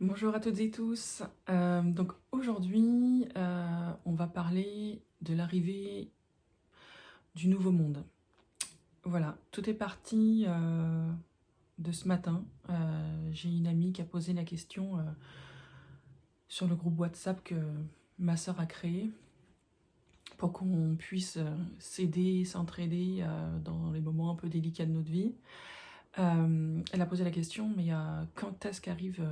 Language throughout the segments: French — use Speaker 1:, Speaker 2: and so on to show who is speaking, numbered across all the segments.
Speaker 1: Bonjour à toutes et tous. Donc aujourd'hui, on va parler de l'arrivée du nouveau monde. Voilà, tout est parti de ce matin. J'ai une amie qui a posé la question sur le groupe WhatsApp que ma sœur a créé pour qu'on puisse s'aider, s'entraider dans les moments un peu délicats de notre vie. Elle a posé la question, mais quand est-ce qu'arrive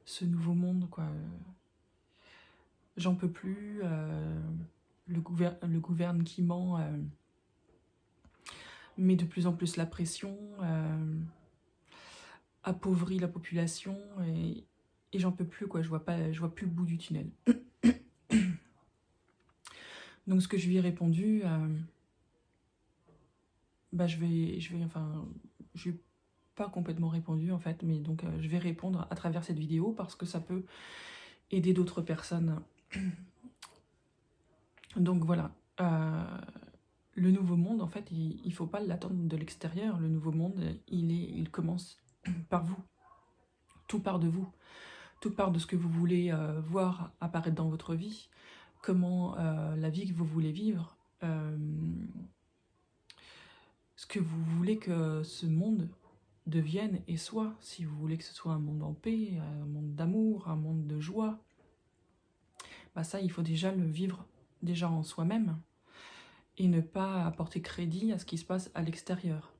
Speaker 1: ce nouveau monde, quoi? J'en peux plus, le gouverne qui ment met de plus en plus la pression, appauvrit la population et j'en peux plus, quoi. Je vois plus le bout du tunnel. Donc ce que je lui ai répondu, je lui ai pas complètement répondu en fait, mais donc je vais répondre à travers cette vidéo parce que ça peut aider d'autres personnes. Donc voilà. Le nouveau monde, en fait, il ne faut pas l'attendre de l'extérieur. Le nouveau monde, il commence par vous. Tout part de vous. Tout part de ce que vous voulez voir apparaître dans votre vie. Comment la vie que vous voulez vivre. Ce que vous voulez que ce monde devienne et soit. Si vous voulez que ce soit un monde en paix, un monde d'amour, un monde de joie. Ça, il faut déjà le vivre déjà en soi-même. Et ne pas apporter crédit à ce qui se passe à l'extérieur.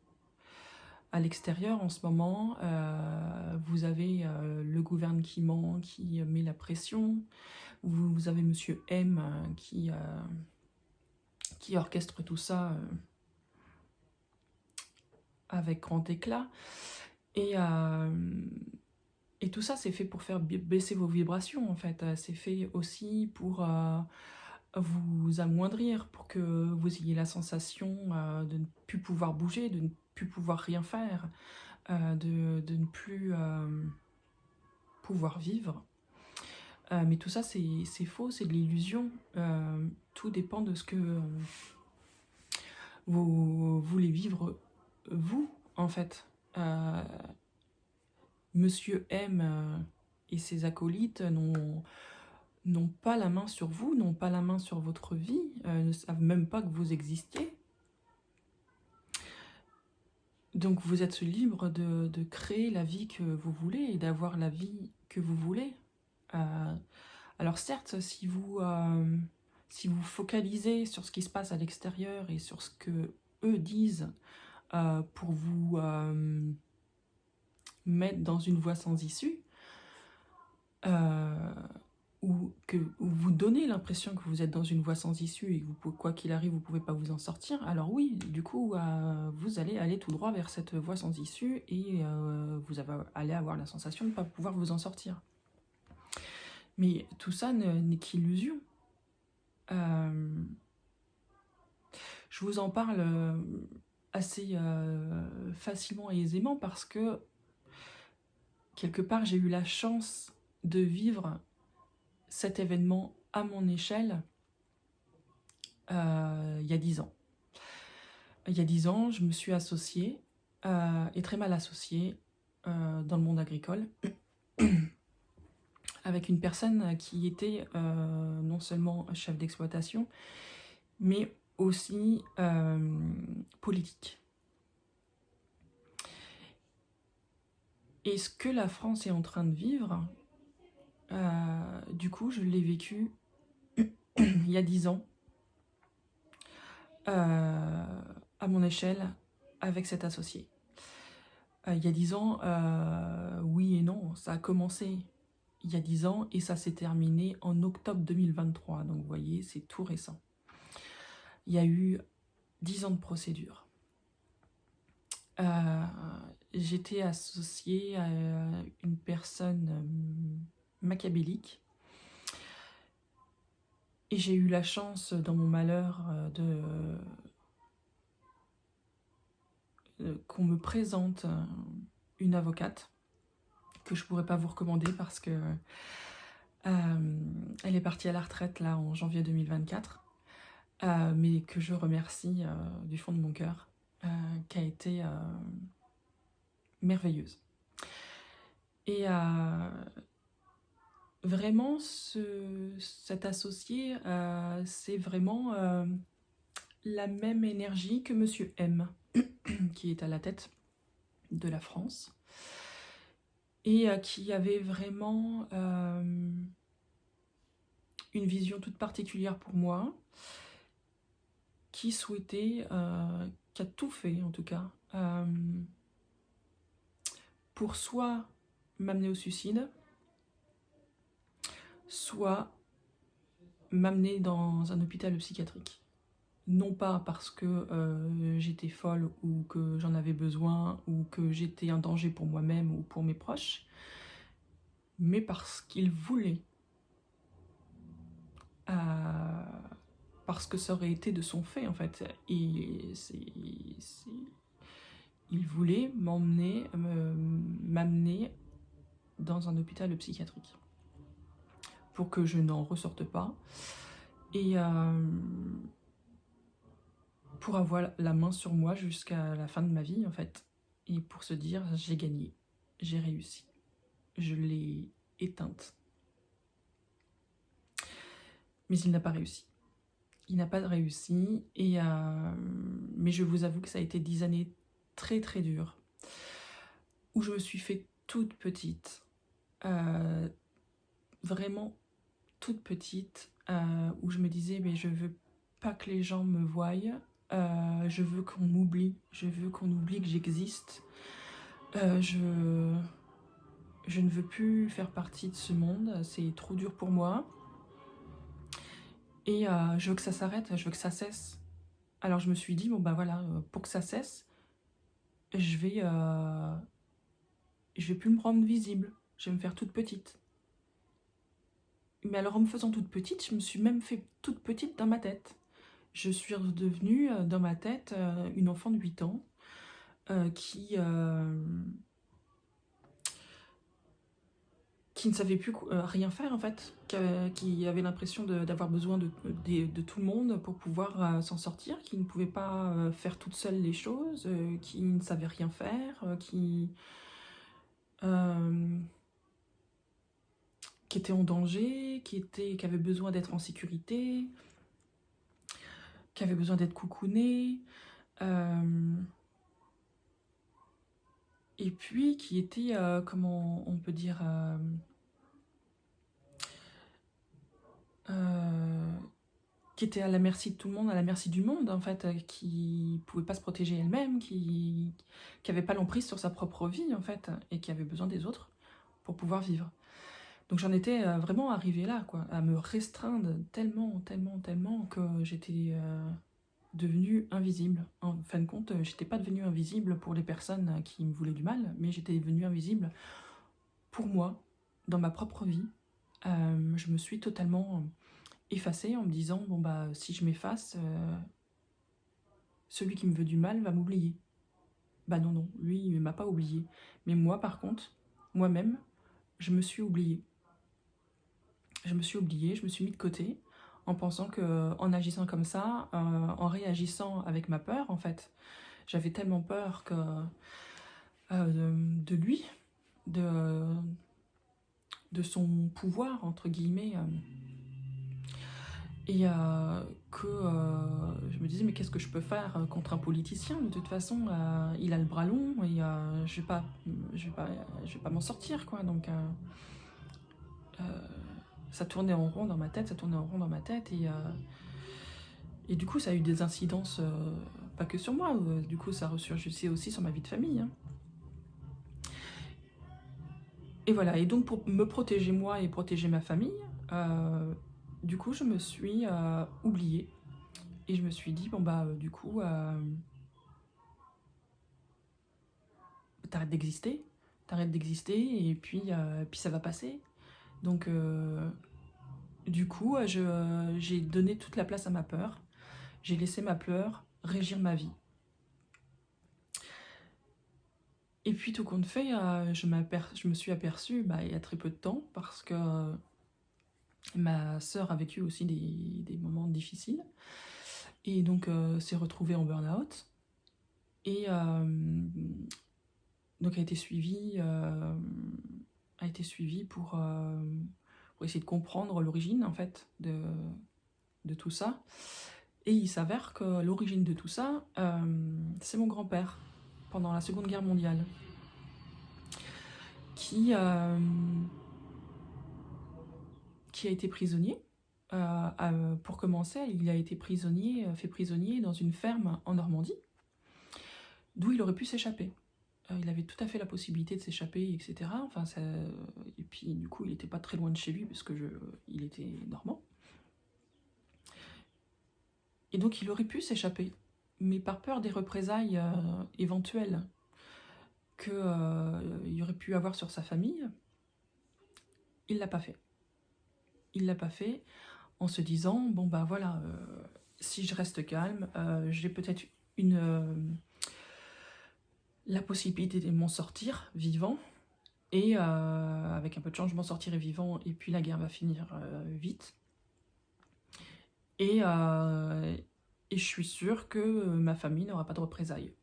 Speaker 1: À l'extérieur, en ce moment, vous avez le gouvernement qui ment, qui met la pression. Vous avez Monsieur M qui orchestre tout ça avec grand éclat. Et tout ça, c'est fait pour faire baisser vos vibrations, en fait. C'est fait aussi pour vous amoindrir, pour que vous ayez la sensation de ne plus pouvoir bouger, de ne plus pouvoir rien faire, de ne plus pouvoir vivre. Mais tout ça, c'est faux, c'est de l'illusion. Tout dépend de ce que vous voulez vivre, vous, en fait. Monsieur M et ses acolytes n'ont pas la main sur vous, n'ont pas la main sur votre vie, ne savent même pas que vous existiez. Donc vous êtes libre de créer la vie que vous voulez et d'avoir la vie que vous voulez. Alors certes, si vous focalisez sur ce qui se passe à l'extérieur et sur ce que eux disent pour vous mettre dans une voie sans issue, ou vous donnez l'impression que vous êtes dans une voie sans issue et que quoi qu'il arrive, vous ne pouvez pas vous en sortir, alors oui, du coup, vous allez aller tout droit vers cette voie sans issue et vous allez avoir la sensation de ne pas pouvoir vous en sortir. Mais tout ça n'est qu'illusion. Je vous en parle assez facilement et aisément parce que quelque part j'ai eu la chance de vivre cet événement à mon échelle il y a 10 ans. Il y a 10 ans, je me suis associée, et très mal associée, dans le monde agricole, avec une personne qui était non seulement chef d'exploitation, mais aussi politique. Et ce que la France est en train de vivre, du coup, je l'ai vécu il y a 10 ans, à mon échelle, avec cet associé. Il y a 10 ans, oui et non, ça a commencé il y a 10 ans et ça s'est terminé en octobre 2023. Donc vous voyez, c'est tout récent. Il y a eu 10 ans de procédure. J'étais associée à une personne machiavélique et j'ai eu la chance dans mon malheur qu'on me présente une avocate que je pourrais pas vous recommander parce que elle est partie à la retraite là en janvier 2024, mais que je remercie du fond de mon cœur, qui a été merveilleuse. Et vraiment, cet associé, c'est vraiment la même énergie que Monsieur M, qui est à la tête de la France, et qui avait vraiment une vision toute particulière pour moi, qui souhaitait, qui a tout fait en tout cas, pour soit m'amener au suicide, soit m'amener dans un hôpital psychiatrique. Non pas parce que j'étais folle ou que j'en avais besoin ou que j'étais un danger pour moi-même ou pour mes proches, mais parce qu'il voulait, parce que ça aurait été de son fait en fait. Et il voulait m'amener dans un hôpital psychiatrique pour que je n'en ressorte pas et pour avoir la main sur moi jusqu'à la fin de ma vie en fait, et pour se dire j'ai gagné, j'ai réussi, je l'ai éteinte. Mais il n'a pas réussi. Il n'a pas réussi, et mais je vous avoue que ça a été 10 années très très dures, où je me suis fait toute petite, vraiment toute petite, où je me disais mais je veux pas que les gens me voient, je veux qu'on m'oublie, je veux qu'on oublie que j'existe, je ne veux plus faire partie de ce monde, c'est trop dur pour moi, et je veux que ça s'arrête, je veux que ça cesse. Alors je me suis dit, bon bah voilà, pour que ça cesse, je vais plus me rendre visible, je vais me faire toute petite. Mais alors en me faisant toute petite, je me suis même fait toute petite dans ma tête. Je suis redevenue dans ma tête une enfant de 8 ans qui ne savait plus rien faire en fait, qui avait l'impression d'avoir besoin de tout le monde pour pouvoir s'en sortir, qui ne pouvait pas faire toute seule les choses, qui ne savait rien faire, qui était en danger, qui avait besoin d'être en sécurité, qui avait besoin d'être coucounée, et puis qui était, comment on peut dire, qui était à la merci de tout le monde, à la merci du monde en fait, qui pouvait pas se protéger elle-même, qui avait pas l'emprise sur sa propre vie en fait, et qui avait besoin des autres pour pouvoir vivre. Donc j'en étais vraiment arrivée là, quoi, à me restreindre tellement, tellement, tellement que j'étais devenue invisible. En fin de compte, j'étais pas devenue invisible pour les personnes qui me voulaient du mal, mais j'étais devenue invisible pour moi, dans ma propre vie. Je me suis totalement effacée en me disant, bon bah si je m'efface, celui qui me veut du mal va m'oublier. Bah non, non, lui il m'a pas oublié. Mais moi par contre, moi-même, je me suis oubliée. Je me suis oubliée, je me suis mis de côté, en pensant que, en agissant comme ça, en réagissant avec ma peur en fait, j'avais tellement peur que de lui, de son pouvoir entre guillemets, et que je me disais mais qu'est-ce que je peux faire contre un politicien, de toute façon il a le bras long et je vais pas m'en sortir quoi. Donc ça tournait en rond dans ma tête, et du coup ça a eu des incidences, pas que sur moi, du coup ça ressurgissait aussi sur ma vie de famille, hein. Et voilà, et donc pour me protéger moi et protéger ma famille, du coup je me suis oubliée, et je me suis dit bon bah du coup t'arrêtes d'exister, et puis ça va passer. Donc du coup j'ai donné toute la place à ma peur, j'ai laissé ma peur régir ma vie. Et puis tout compte fait, je me suis aperçue il y a très peu de temps, parce que ma sœur a vécu aussi des moments difficiles, et donc s'est retrouvée en burn-out, et donc a été suivie pour pour essayer de comprendre l'origine en fait de tout ça. Et il s'avère que l'origine de tout ça, c'est mon grand-père, pendant la Seconde Guerre mondiale, qui a été prisonnier. Pour commencer, il a été fait prisonnier dans une ferme en Normandie, d'où il aurait pu s'échapper. Il avait tout à fait la possibilité de s'échapper, etc. Enfin, et puis du coup, il n'était pas très loin de chez lui, parce que il était normand. Et donc il aurait pu s'échapper, mais par peur des représailles éventuelles qu'il y aurait pu avoir sur sa famille, il l'a pas fait. Il l'a pas fait en se disant, bon bah voilà, si je reste calme, j'ai peut-être la possibilité de m'en sortir vivant, et avec un peu de chance, je m'en sortirai vivant, et puis la guerre va finir vite. Et je suis sûre que ma famille n'aura pas de représailles.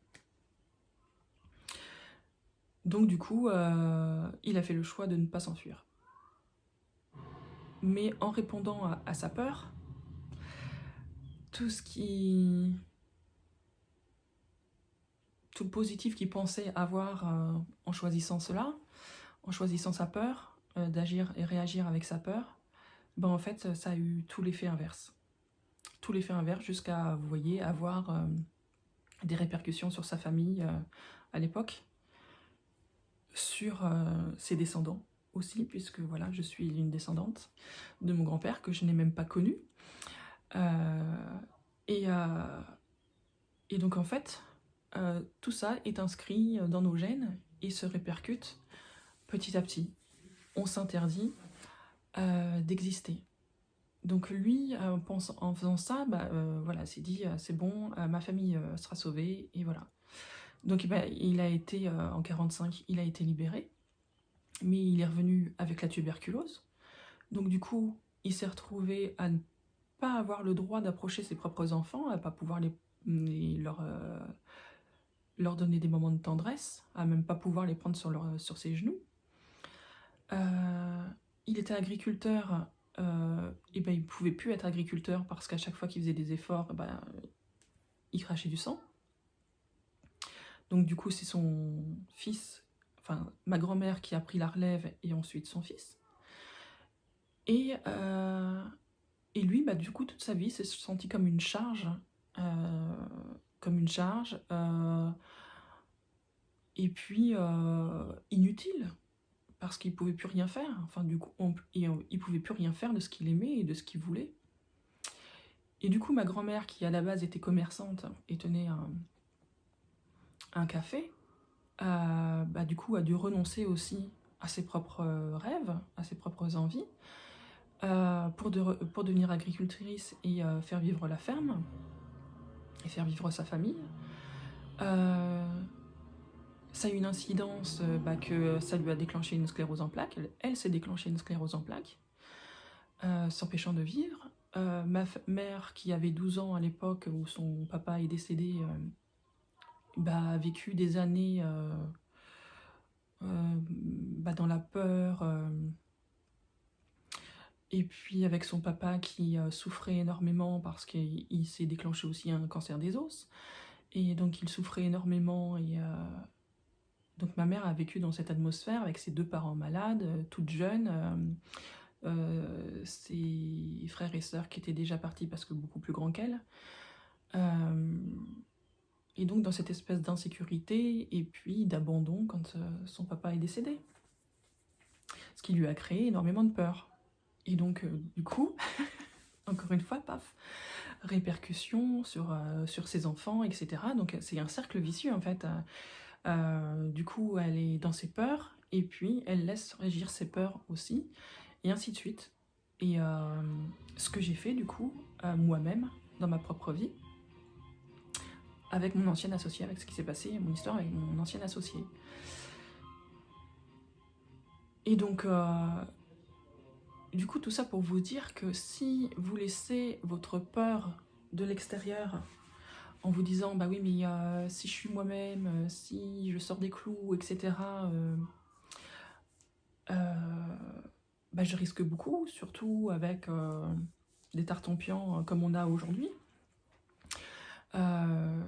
Speaker 1: Donc du coup, il a fait le choix de ne pas s'enfuir. Mais en répondant à sa peur, tout le positif qu'il pensait avoir en choisissant cela, en choisissant sa peur, d'agir et réagir avec sa peur, ben en fait, ça a eu tout l'effet inverse. Tout l'effet inverse jusqu'à, vous voyez, avoir des répercussions sur sa famille à l'époque, sur ses descendants aussi, puisque voilà, je suis une descendante de mon grand-père que je n'ai même pas connu. Et donc en fait, tout ça est inscrit dans nos gènes et se répercute petit à petit. On s'interdit d'exister. Donc lui, en faisant ça, voilà, s'est dit c'est bon, ma famille sera sauvée, et voilà. Donc il a été, en 1945, il a été libéré, mais il est revenu avec la tuberculose. Donc du coup, il s'est retrouvé à ne pas avoir le droit d'approcher ses propres enfants, à pas pouvoir leur donner des moments de tendresse, à même pas pouvoir les prendre sur ses genoux. Il était agriculteur, et il pouvait plus être agriculteur parce qu'à chaque fois qu'il faisait des efforts, il crachait du sang. Donc du coup, c'est son fils, enfin ma grand-mère, qui a pris la relève, et ensuite son fils. Et lui, du coup, toute sa vie, s'est senti comme une charge, et puis inutile, parce qu'il pouvait plus rien faire. Enfin, du coup, il pouvait plus rien faire de ce qu'il aimait et de ce qu'il voulait. Et du coup, ma grand-mère, qui à la base était commerçante et tenait un café, du coup, a dû renoncer aussi à ses propres rêves, à ses propres envies, pour devenir agricultrice et faire vivre la ferme, et faire vivre sa famille. Ça a eu une incidence que ça lui a déclenché une sclérose en plaques. Elle s'est déclenchée une sclérose en plaques, s'empêchant de vivre. Ma mère, qui avait 12 ans à l'époque où son papa est décédé, a vécu des années dans la peur, et puis avec son papa qui souffrait énormément parce qu'il s'est déclenché aussi un cancer des os, et donc il souffrait énormément, et donc ma mère a vécu dans cette atmosphère avec ses 2 parents malades, toutes jeunes, ses frères et sœurs qui étaient déjà partis parce que beaucoup plus grands qu'elle, et donc dans cette espèce d'insécurité et puis d'abandon quand son papa est décédé, ce qui lui a créé énormément de peur. Et donc du coup, encore une fois, paf, répercussions sur ses enfants, etc. Donc c'est un cercle vicieux en fait. Du coup, elle est dans ses peurs, et puis elle laisse régir ses peurs aussi, et ainsi de suite. Et ce que j'ai fait du coup, moi-même, dans ma propre vie, avec mon ancienne associée, avec ce qui s'est passé, mon histoire avec mon ancienne associée. Et donc, du coup, tout ça pour vous dire que si vous laissez votre peur de l'extérieur en vous disant, bah oui, mais si je suis moi-même, si je sors des clous, etc., je risque beaucoup, surtout avec des tartempions comme on a aujourd'hui. Voilà,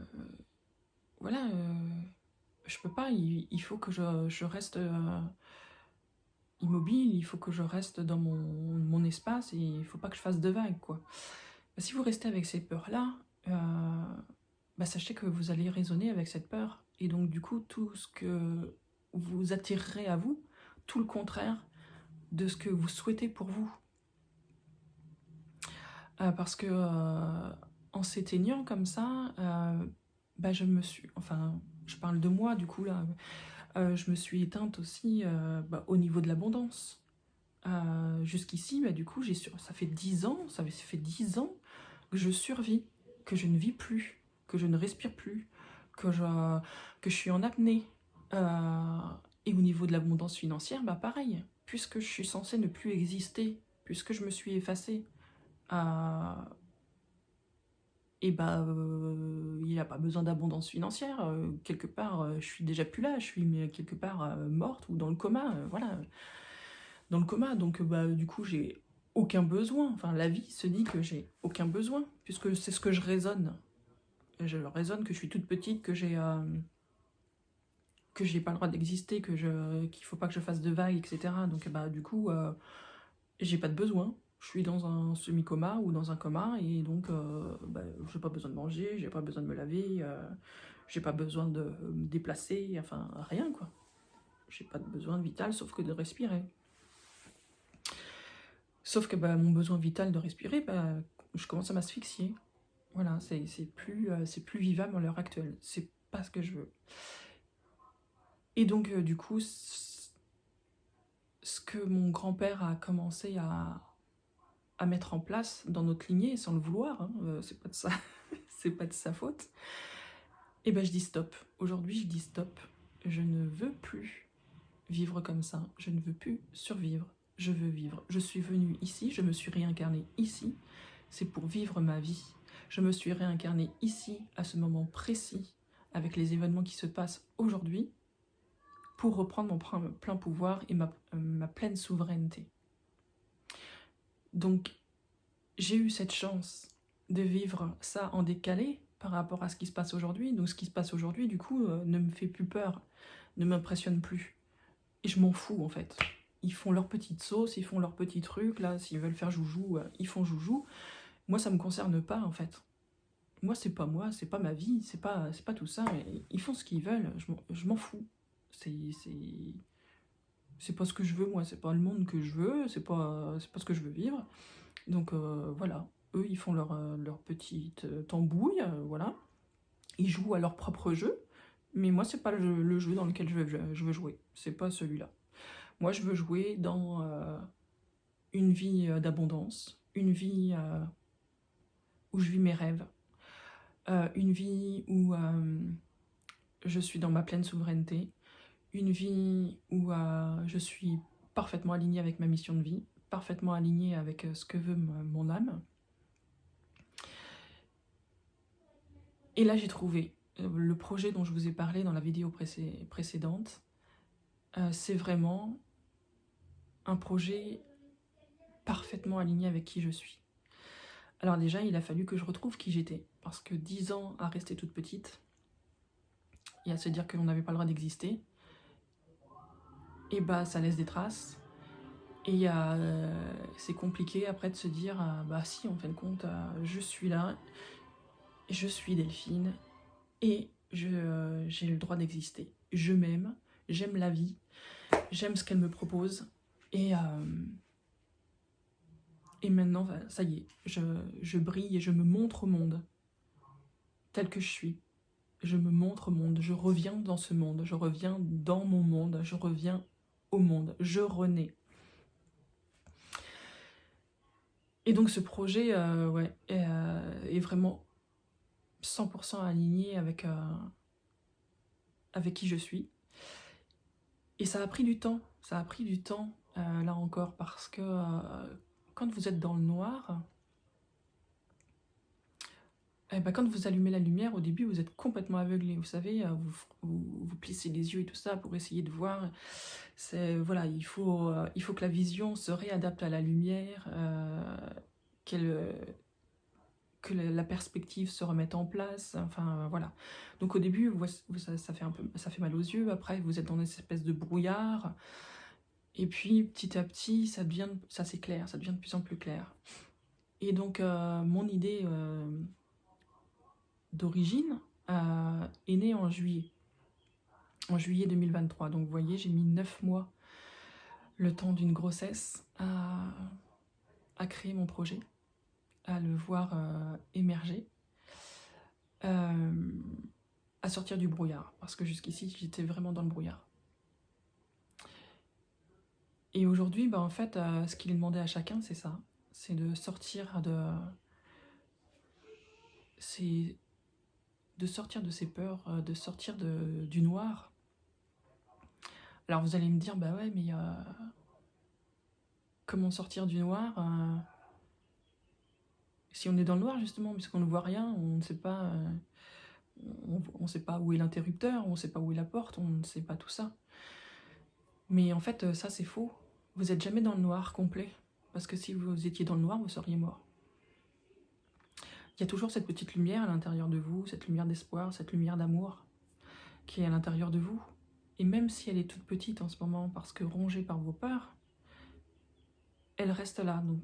Speaker 1: je peux pas, il faut que je reste immobile, il faut que je reste dans mon espace et il faut pas que je fasse de vagues, quoi. Si vous restez avec ces peurs-là, sachez que vous allez raisonner avec cette peur. Et donc, du coup, tout ce que vous attirerez à vous, tout le contraire de ce que vous souhaitez pour vous. Parce que en s'éteignant comme ça, je me suis... Enfin, je parle de moi, du coup, là. Je me suis éteinte aussi au niveau de l'abondance. Jusqu'ici, du coup, ça fait 10 ans, ça fait 10 ans que je survis, que je ne vis plus, que je ne respire plus, que je suis en apnée. Et au niveau de l'abondance financière, pareil, puisque je suis censée ne plus exister, puisque je me suis effacée, il n'y a pas besoin d'abondance financière. Quelque part, je suis déjà plus là, je suis quelque part morte ou dans le coma, voilà. Dans le coma, donc du coup, j'ai aucun besoin. Enfin, la vie se dit que j'ai aucun besoin, puisque c'est ce que je raisonne. Je raisonne que je suis toute petite, que j'ai pas le droit d'exister, qu'il faut pas que je fasse de vagues, etc. Donc du coup, j'ai pas de besoin. Je suis dans un semi-coma ou dans un coma, et donc j'ai pas besoin de manger, j'ai pas besoin de me laver, j'ai pas besoin de me déplacer, enfin rien, quoi. J'ai pas de besoin vital sauf que de respirer. Sauf que mon besoin vital de respirer, je commence à m'asphyxier. Voilà, c'est plus vivable à l'heure actuelle. C'est pas ce que je veux. Et donc, du coup, ce que mon grand-père a commencé à mettre en place dans notre lignée, sans le vouloir, hein, c'est pas de ça, c'est pas de sa faute, et je dis stop. Aujourd'hui, je dis stop. Je ne veux plus vivre comme ça. Je ne veux plus survivre. Je veux vivre. Je suis venue ici, je me suis réincarnée ici. C'est pour vivre ma vie. Je me suis réincarnée ici, à ce moment précis, avec les événements qui se passent aujourd'hui, pour reprendre mon plein pouvoir et ma pleine souveraineté. Donc, j'ai eu cette chance de vivre ça en décalé par rapport à ce qui se passe aujourd'hui. Donc, ce qui se passe aujourd'hui, du coup, ne me fait plus peur, ne m'impressionne plus. Et je m'en fous, en fait. Ils font leur petite sauce, ils font leur petit truc, là, s'ils veulent faire joujou, ils font joujou. Moi, ça me concerne pas, en fait. Moi, c'est pas ma vie, c'est pas tout ça. Ils font ce qu'ils veulent, je m'en fous. C'est pas ce que je veux, moi, c'est pas le monde que je veux, c'est pas ce que je veux vivre. Donc voilà, eux, ils font leur petite tambouille, voilà. Ils jouent à leur propre jeu, mais moi, c'est pas le jeu dans lequel je veux jouer, c'est pas celui-là. Moi, je veux jouer dans une vie d'abondance, une vie où je vis mes rêves, une vie où je suis dans ma pleine souveraineté, une vie où je suis parfaitement alignée avec ma mission de vie, parfaitement alignée avec ce que veut mon âme. Et là, j'ai trouvé le projet dont je vous ai parlé dans la vidéo précédente. C'est vraiment un projet parfaitement aligné avec qui je suis. Alors déjà, il a fallu que je retrouve qui j'étais, parce que 10 ans à rester toute petite, et à se dire qu'on n'avait pas le droit d'exister, et ça laisse des traces. Et c'est compliqué après de se dire, si, en fin de compte, je suis là, je suis Delphine, et j'ai le droit d'exister. Je m'aime, j'aime la vie, j'aime ce qu'elle me propose, et maintenant, ça y est, je brille et je me montre au monde, tel que je suis. Je me montre au monde, je reviens dans ce monde, je reviens dans mon monde, je reviens au monde, je renais. Et donc ce projet est vraiment 100% aligné avec qui je suis. Et ça a pris du temps, là encore, parce que... quand vous êtes dans le noir, Eh ben, quand vous allumez la lumière, au début, vous êtes complètement aveuglé. Vous savez, vous plissez les yeux et tout ça pour essayer de voir. Voilà, il faut que la vision se réadapte à la lumière, qu'elle que la perspective se remette en place, enfin voilà. Donc au début, ça fait ça fait mal aux yeux, après vous êtes dans une espèce de brouillard, et puis petit à petit, ça s'éclaire, ça devient de plus en plus clair. Et donc mon idée d'origine est née en juillet 2023. Donc vous voyez, j'ai mis 9 mois, le temps d'une grossesse, à créer mon projet, à le voir émerger. À sortir du brouillard, parce que jusqu'ici j'étais vraiment dans le brouillard. Et aujourd'hui, en fait, ce qu'il est demandé à chacun, c'est ça, c'est de sortir c'est de sortir de ses peurs, de sortir du noir. Alors vous allez me dire, bah ouais, mais comment sortir du noir si on est dans le noir justement, puisqu'on ne voit rien, on ne sait pas, on sait pas où est l'interrupteur, on ne sait pas où est la porte, on ne sait pas tout ça. Mais en fait, ça c'est faux. Vous n'êtes jamais dans le noir complet, parce que si vous étiez dans le noir, vous seriez mort. Il y a toujours cette petite lumière à l'intérieur de vous, cette lumière d'espoir, cette lumière d'amour qui est à l'intérieur de vous. Et même si elle est toute petite en ce moment, parce que rongée par vos peurs, elle reste là. Donc,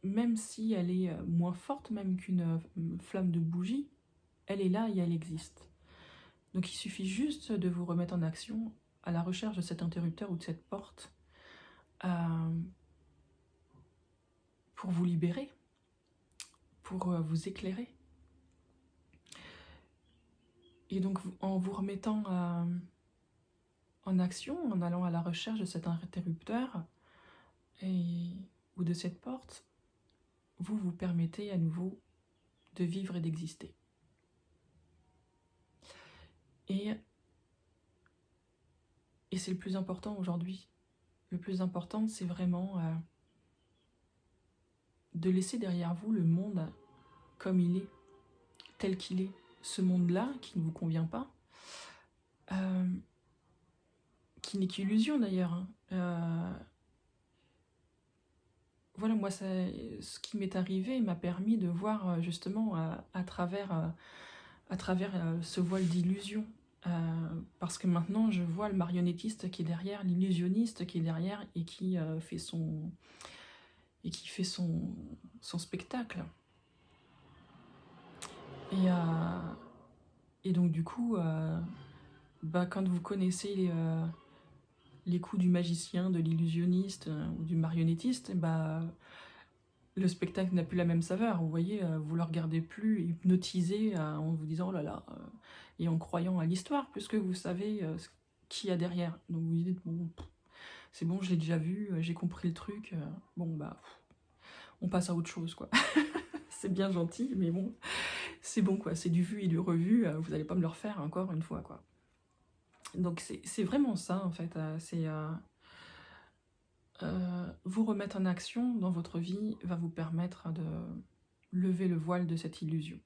Speaker 1: même si elle est moins forte même qu'une flamme de bougie, elle est là et elle existe. Donc il suffit juste de vous remettre en action à la recherche de cet interrupteur ou de cette porte pour vous libérer, pour vous éclairer. Et donc en vous remettant en action, en allant à la recherche de cet interrupteur ou de cette porte, vous vous permettez à nouveau de vivre et d'exister. Et c'est le plus important aujourd'hui. Le plus important, c'est vraiment de laisser derrière vous le monde comme il est, tel qu'il est. Ce monde-là, qui ne vous convient pas, qui n'est qu'illusion d'ailleurs. Voilà, moi, ce qui m'est arrivé m'a permis de voir justement à travers ce voile d'illusion. Parce que maintenant, je vois le marionnettiste qui est derrière, l'illusionniste qui est derrière et qui fait son spectacle. Et donc du coup, quand vous connaissez les coups du magicien, de l'illusionniste ou du marionnettiste, le spectacle n'a plus la même saveur. Vous voyez, vous le regardez plus hypnotisé en vous disant oh là là, et en croyant à l'histoire, puisque vous savez ce qu'il y a derrière. Donc vous vous dites bon, c'est bon, je l'ai déjà vu, j'ai compris le truc. On passe à autre chose, quoi. C'est bien gentil, mais bon, c'est bon, quoi. C'est du vu et du revu. Vous n'allez pas me le refaire encore une fois, quoi. Donc c'est vraiment ça, en fait. Vous remettre en action dans votre vie va vous permettre de lever le voile de cette illusion.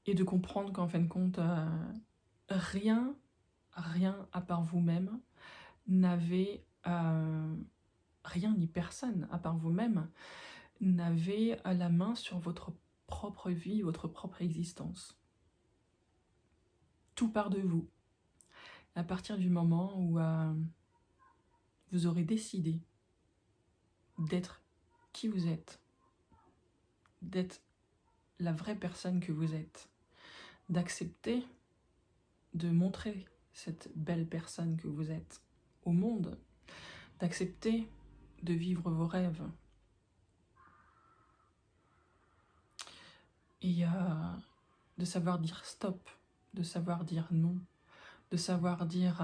Speaker 1: Et de comprendre qu'en fin de compte, rien à part vous-même n'avait... rien ni personne à part vous-même n'avait la main sur votre propre vie, votre propre existence. Tout part de vous. À partir du moment où vous aurez décidé d'être qui vous êtes, d'être la vraie personne que vous êtes, d'accepter de montrer cette belle personne que vous êtes au monde, d'accepter de vivre vos rêves. Et de savoir dire stop, de savoir dire non, de savoir dire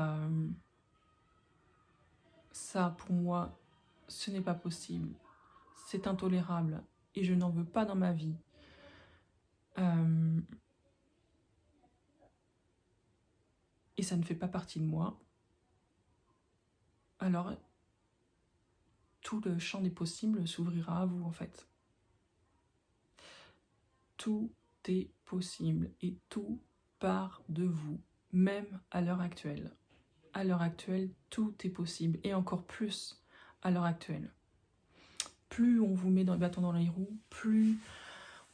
Speaker 1: ça pour moi, ce n'est pas possible, c'est intolérable et je n'en veux pas dans ma vie. Et ça ne fait pas partie de moi. Alors, tout le champ des possibles s'ouvrira à vous, en fait. Tout est possible et tout part de vous, même à l'heure actuelle. À l'heure actuelle, tout est possible et encore plus à l'heure actuelle. Plus on vous met dans le bâton dans les roues, plus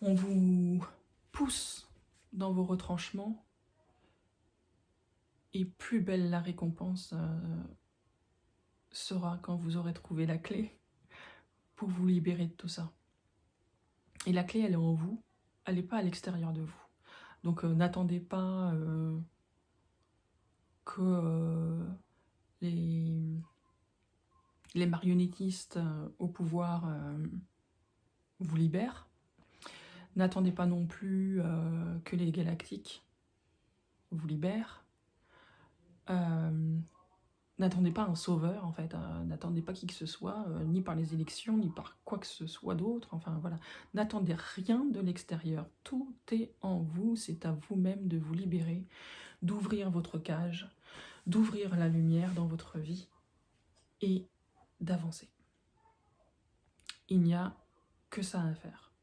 Speaker 1: on vous pousse dans vos retranchements et plus belle la récompense sera quand vous aurez trouvé la clé pour vous libérer de tout ça. Et la clé, elle est en vous, elle n'est pas à l'extérieur de vous. Donc n'attendez pas que les marionnettistes au pouvoir vous libèrent. N'attendez pas non plus que les galactiques vous libèrent. N'attendez pas un sauveur, en fait. N'attendez pas qui que ce soit, ni par les élections, ni par quoi que ce soit d'autre. Enfin, voilà. N'attendez rien de l'extérieur. Tout est en vous. C'est à vous-même de vous libérer, d'ouvrir votre cage, d'ouvrir la lumière dans votre vie et d'avancer. Il n'y a que ça à faire.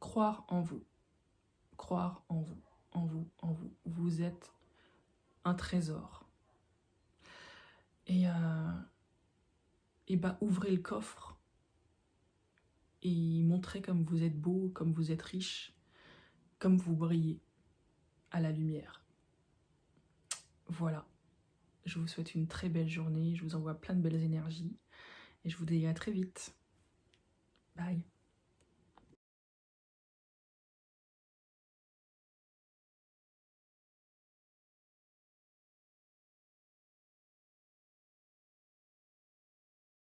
Speaker 1: Croire en vous. Croire en vous. En vous. En vous. Vous êtes un trésor. Et bah, ouvrez le coffre et montrez comme vous êtes beau, comme vous êtes riche, comme vous brillez à la lumière. Voilà. Je vous souhaite une très belle journée, je vous envoie plein de belles énergies et je vous dis à très vite. Bye.